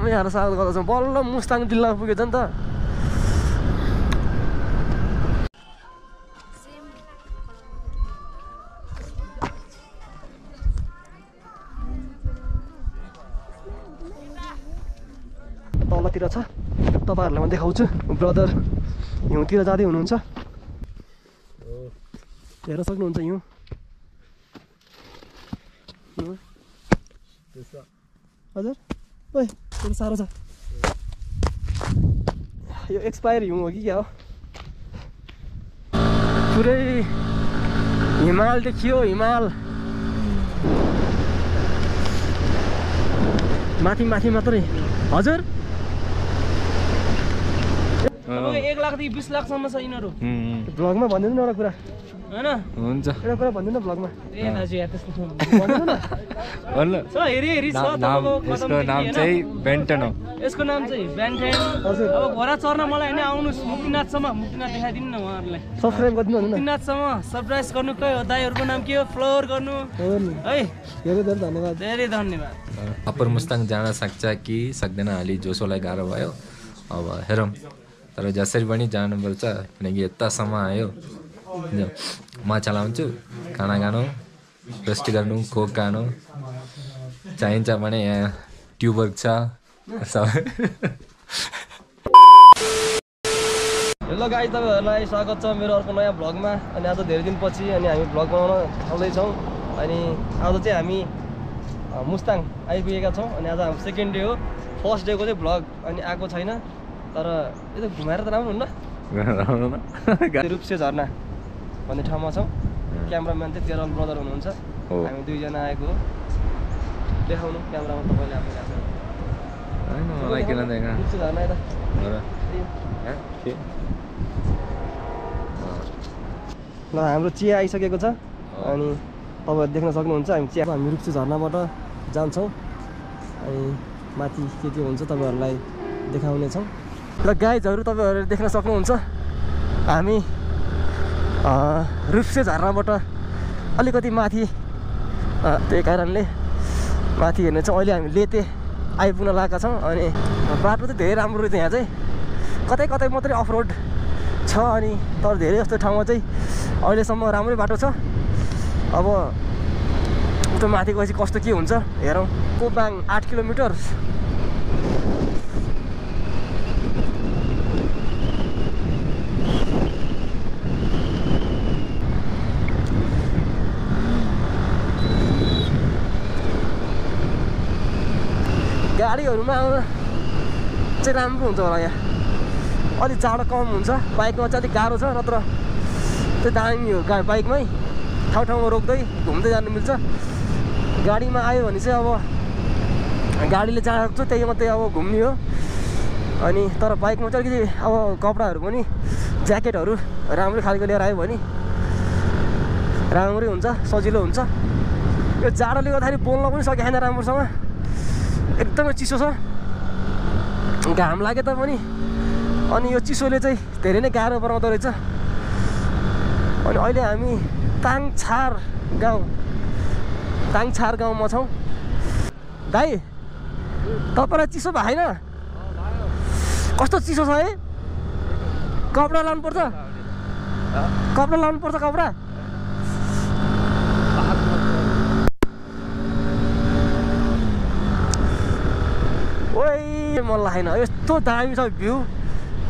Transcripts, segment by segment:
यहाँ स्वागत गर्दछौँ। बल्ल मुस्ताङ डिल्ला पुगेछ नि त। तलतिर छ, तपाईँहरूलाई म देखाउँछु। ब्रदर हिउँतिर जाँदै हुनुहुन्छ, हेर्न सक्नुहुन्छ। हिउँ हजुर, ओइ त्यो साह्रो छ। यो एक्सपायर हिउँ हो कि क्या हो? पुरै हिमाल देखियो, हिमाल माथि माथि मात्रै। हजुर 1 लाखदेखि 20 लाखसम्म छ यिनीहरू। भ्लगमा भनिदिनु न एउटा कुरा हैन? हुन्छ, एउटा कुरा भनिदिनु न भ्लगमा। ए दाजु यार त्यस्तो भनिदिनु न। छ हेरी छ। यसको नाम चाहिँ बेन्टन हो। यसको नाम चाहिँ बेन्टेन। हजुर, अब घोडा चढ्न मलाई हैन आउनुस् मुक्तिनाथसम्म। मुक्तिनाथ देखाइदिनु न उहाँहरुलाई। सब्स्क्राइब गरिदिनु न। मुक्तिनाथसम्म सब्स्क्राइब गर्नु। के हो दाइहरुको नाम के हो? फ्लोर गर्नु है। धेरै धेरै धन्यवाद। धेरै धन्यवाद। अप्पर मुस्ताङ जान सक्छ कि सक्दैन अलि जोसोलाई गाह्रो भयो। अब हेरौँ, तर जसरी पनि जानुपर्छ किनकि यतासम्म आयो। म चलाउँछु, खाना खानु, रेस्ट गर्नु, कोक खानु चाहिन्छ भने यहाँ ट्युबर छ सबै। हेलो गाइस, तपाईहरुलाई स्वागत छ मेरो अर्को नयाँ भ्लगमा। अनि आज धेरै दिनपछि अनि हामी भ्लग बनाउन थाल्दैछौँ। अनि आज चाहिँ हामी मुस्ताङ आइपुगेका छौँ। अनि आज हाम्रो सेकेन्ड डे हो। फर्स्ट डेको चाहिँ भ्लग अनि आएको छैन, तर यो त घुमाएर त राम्रो हुन्न। रूपसे झरना भन्ने ठाउँमा छौँ। क्यामराम्यान चाहिँ तेरल ब्रदर हुनुहुन्छ। हामी दुईजना आएको हो। देखाउनु क्यामरामा तपाईँले आफैले रूपसे झरना यता ल। हाम्रो चिया आइसकेको छ अनि तपाईँहरू देख्न सक्नुहुन्छ। हामी चिया हामी रूपसे झरनाबाट जान्छौँ अनि माथि के हुन्छ तपाईँहरूलाई देखाउनेछौँ। ल गाइजहरू, तपाईँहरू देख्न सक्नुहुन्छ हामी रूपसे झरनाबाट अलिकति माथि, त्यही कारणले माथि हेर्ने चाहिँ अहिले हामी लेते आइपुग्न लागेका छौँ। अनि बाटो चाहिँ धेरै राम्रो रहेछ। यहाँ चाहिँ कतै कतै मात्रै अफरोड छ, अनि तर धेरै जस्तो ठाउँमा चाहिँ अहिलेसम्म राम्रै बाटो छ। अब उता माथि गएपछि कस्तो के हुन्छ हेरौँ। कोबाङ 8 किलोमिटर। गाडीहरूमा आउन चाहिँ राम्रो हुन्छ होला। यहाँ अलिक जाडो कम हुन्छ। बाइकमा चाहिँ अलिक गाह्रो छ, नत्र त्यो दामी हो। बाइकमै ठाउँ ठाउँमा रोक्दै घुम्दै जानु मिल्छ। गाडीमा आयो भने चाहिँ अब गाडीले जहाँ रोक्छ त्यही मात्रै अब घुम्ने हो। अनि तर बाइकमा चाहिँ अलिकति अब कपडाहरू पनि ज्याकेटहरू राम्रै खालको लिएर आयो भने राम्रै हुन्छ, सजिलो हुन्छ। यो जाडोले गर्दाखेरि बोल्न पनि सकेको छैन राम्रोसँग। एकदमै चिसो छ, घाम लागे तापनि। अनि यो चिसोले चाहिँ धेरै नै गाह्रो बनाउँदो रहेछ। अनि अहिले हामी ताङछार गाउँमा छौँ। दाइ तपाईँलाई चिसो भएन? कस्तो चिसो छ है? कपडा लानुपर्छ, कपडा लानुपर्छ, कपडा। ओइ मन लागेन। यस्तो दामी छ भ्यू।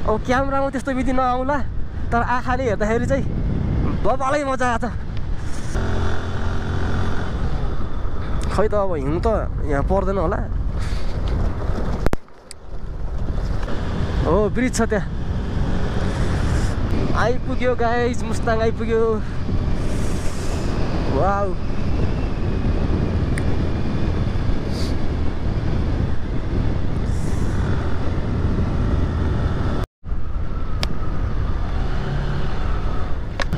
अब क्यामेरामा त्यस्तो विधि नआउला, तर आँखाले हेर्दाखेरि चाहिँ बबालै मजा आएको छ। खै त अब हिउँ त यहाँ पर्दैन होला। हो ब्रिज छ त्यहाँ। आइपुग्यो गाइज, मुस्ताङ आइपुग्यो। वाउ,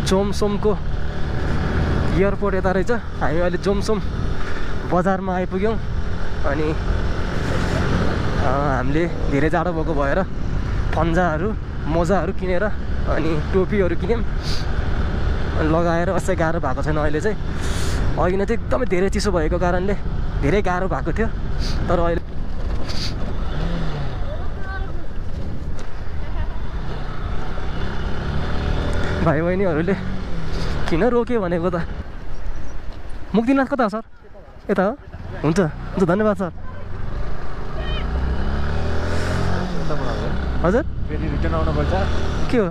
जोमसोमको एयरपोर्ट यता रहेछ। हामी अहिले जोमसोम बजारमा आइपुग्यौँ। अनि हामीले धेरै जाडो भएको भएर पन्जाहरू मोजाहरू किनेर अनि टोपीहरू किन्यौँ। अनि लगाएर अझै गाह्रो भएको छैन अहिले चाहिँ। अघि नै चाहिँ एकदमै धेरै चिसो भएको कारणले धेरै गाह्रो भएको थियो, तर अहिले भाइ बहिनीहरूले किन रोक्यो भनेको त मुक्तिनाथ कता हो सर यता हो हुन्छ हुन्छ धन्यवाद सर हजुर फेरि रिटर्न आउनुपर्छ के हो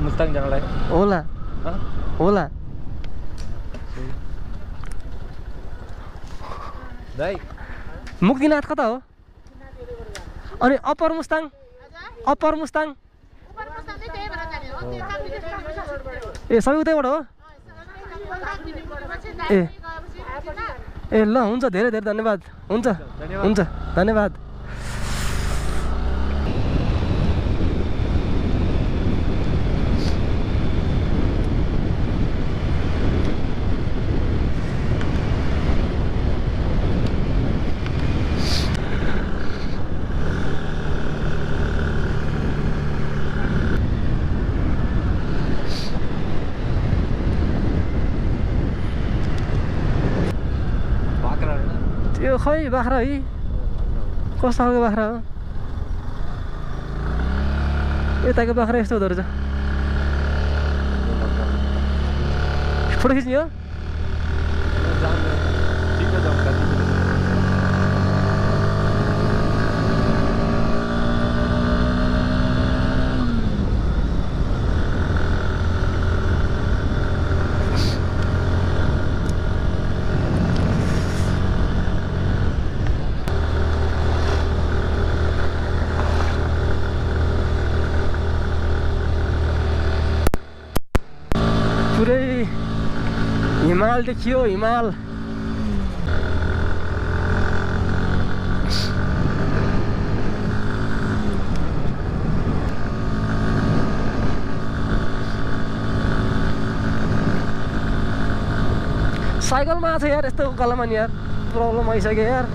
मुस्ताङ जानलाई होला होला दाइ मुक्तिनाथ कता हो अनि अप्पर मुस्ताङ ए सबै उतैबाट हो ए ल हुन्छ धेरै धेरै धन्यवाद हुन्छ हुन्छ धन्यवाद त्यो खै बाख्रा है कस्तो खालको बाख्रा हो यताको बाख्रा यस्तो हुँदो रहेछ फोटो खिच्ने हो पुरै हिमाल देखियो हिमाल साइकलमा आएको छ यार यस्तो गलामा नि यार प्रब्लम आइसक्यो यार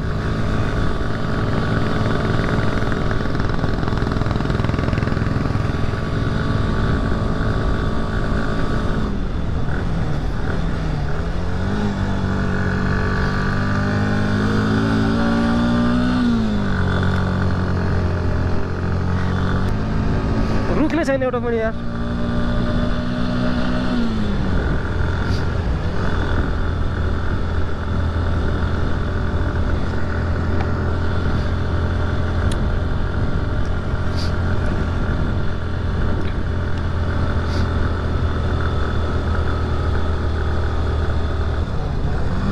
रुख्ने छैन एउटा पनि यार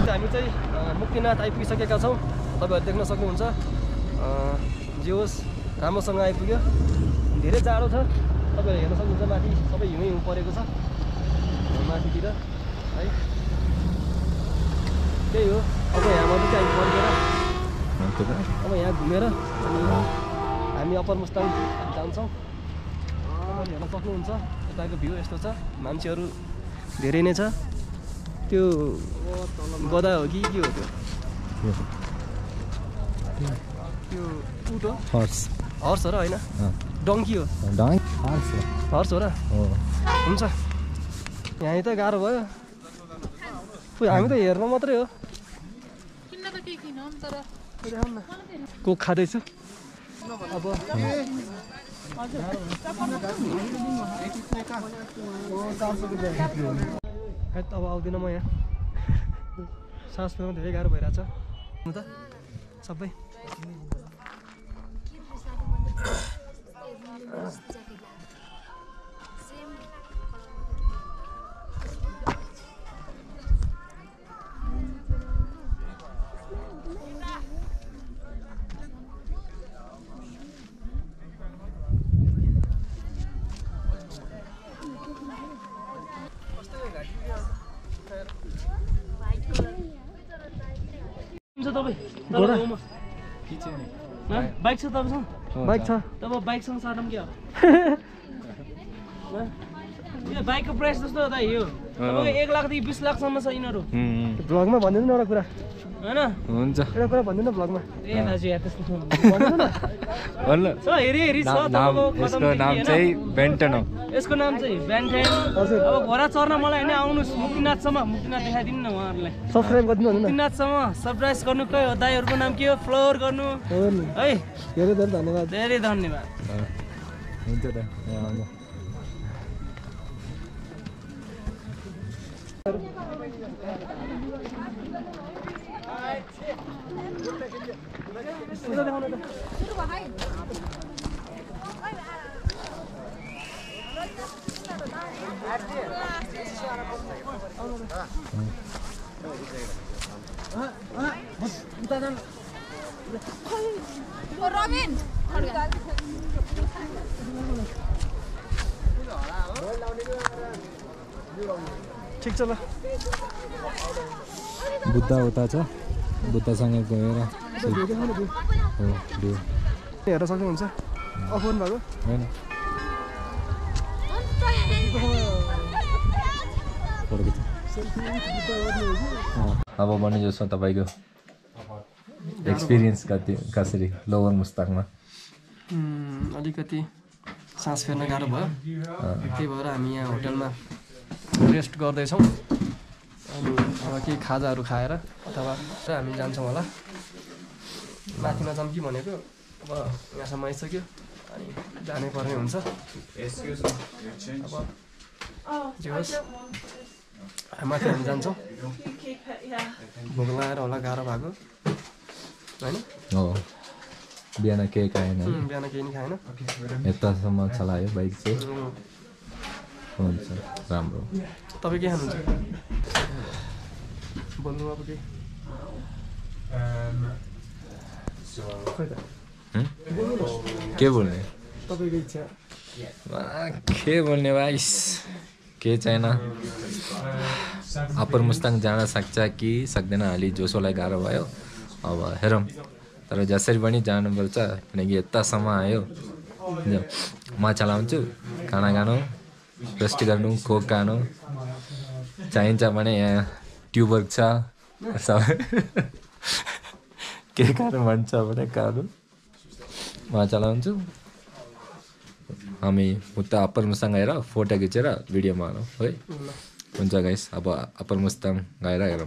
हामी चाहिँ मुक्तिनाथ आइपुगिसकेका छौँ तपाईँहरू देख्न सक्नुहुन्छ जे होस् राम्रोसँग आइपुग्यो धेरै जाडो छ तपाईँहरू हेर्न सक्नुहुन्छ माथि सबै हिउँ परेको छ माथितिर है त्यही हो अब यहाँबाट चाहिँ हामी फर्केर अब यहाँ घुमेर अनि हामी अप्पर मुस्ताङ जान्छौँ तपाईँले हेर्न सक्नुहुन्छ यताको भ्यू यस्तो छ मान्छेहरू धेरै नै छ त्यो गदा हो कि के हो त्यो उट हो हर्स हो र होइन डङ्की हो हर्स हो र हुन्छ यहाँ त गाह्रो भयो हामी त हेर्न मात्रै हो कोक खाँदैछु अब अब आउँदिनँ म यहाँ सास फेर्न धेरै गाह्रो भइरहेछ त सबै बाइक छ तपाईँसँग बाइक छ तब बाइकसँग साटौँ क्या यो बाइकको प्राइस जस्तो हो त यो तपाईँको 1 लाखदेखि 20 लाखसम्म छ यिनीहरू भ्लगमा भनिदिनु न एउटा कुरा होइन हुन्छ एउटा कुरा भनिदिनु न भ्लगमा ए दाजु यार त्यस्तो भन्नु न भन्नु छ हेरी छ यसको नाम चाहिँ बेन्टन हो यसको नाम चाहिँ बेन्टन हजुर अब घोडा चढ्न मलाई हैन आउनुस् मुक्तिनाथसम्म मुक्तिनाथ देखाइदिनु न उहाँहरुलाई सब्स्क्राइब गरिदिनु न मुक्तिनाथसम्म सरप्राइज गर्नु के हो दाइहरुको नाम के हो फ्लोर गर्नु है धेरै धेरै धन्यवाद धेरै धन्यवाद हुन्छ त Robin. ठिक छ ल बुद्ध उता छ बुद्धसँग गएर हेर्न सक्नुहुन्छ अफोन भएको होइन अब भने जस्तो तपाईँको एक्सपिरियन्स कसरी लोवर मुस्ताकमा अलिकति सास फेर्न गाह्रो भयो त्यही भएर हामी यहाँ होटलमा रेस्ट गर्दैछौँ अनि अब केही खाजाहरू खाएर अथवा हामी जान्छौँ होला माथिमा जाऊँ कि भनेको अब यहाँसम्म आइसक्यो अनि जानै पर्ने हुन्छ अब जे होस् माथि हामी जान्छौँ भोक लगाएर होला गाह्रो भएको होइन हो बिहान केही खाएन बिहान केही नि खाएन यतासम्म चलायो बाइक चाहिँ हुन्छ राम्रो तपाईँ के खानुहुन्छ बोल्नु अब के के बोल्ने तपाईँको इच्छा के बोल्ने भाइस के छैन अप्पर मुस्ताङ जान सक्छ कि सक्दैन अलि जोसोलाई गाह्रो भयो अब हेरौँ तर जसरी पनि जानुपर्छ किनकि यतासम्म आयो म चलाउँछु खाना खानु रेस्ट गर्नु कोक खानु चाहिन्छ भने यहाँ ट्युबवर्क छ सबै के खानु मन छ भने खानु म चलाउँछु हामी उता अप्पर मुस्ताङ गएर फोटो खिचेर भिडियो बनाउँ है हुन्छ गाइस अब अप्पर मुस्ताङ गएर हेरौँ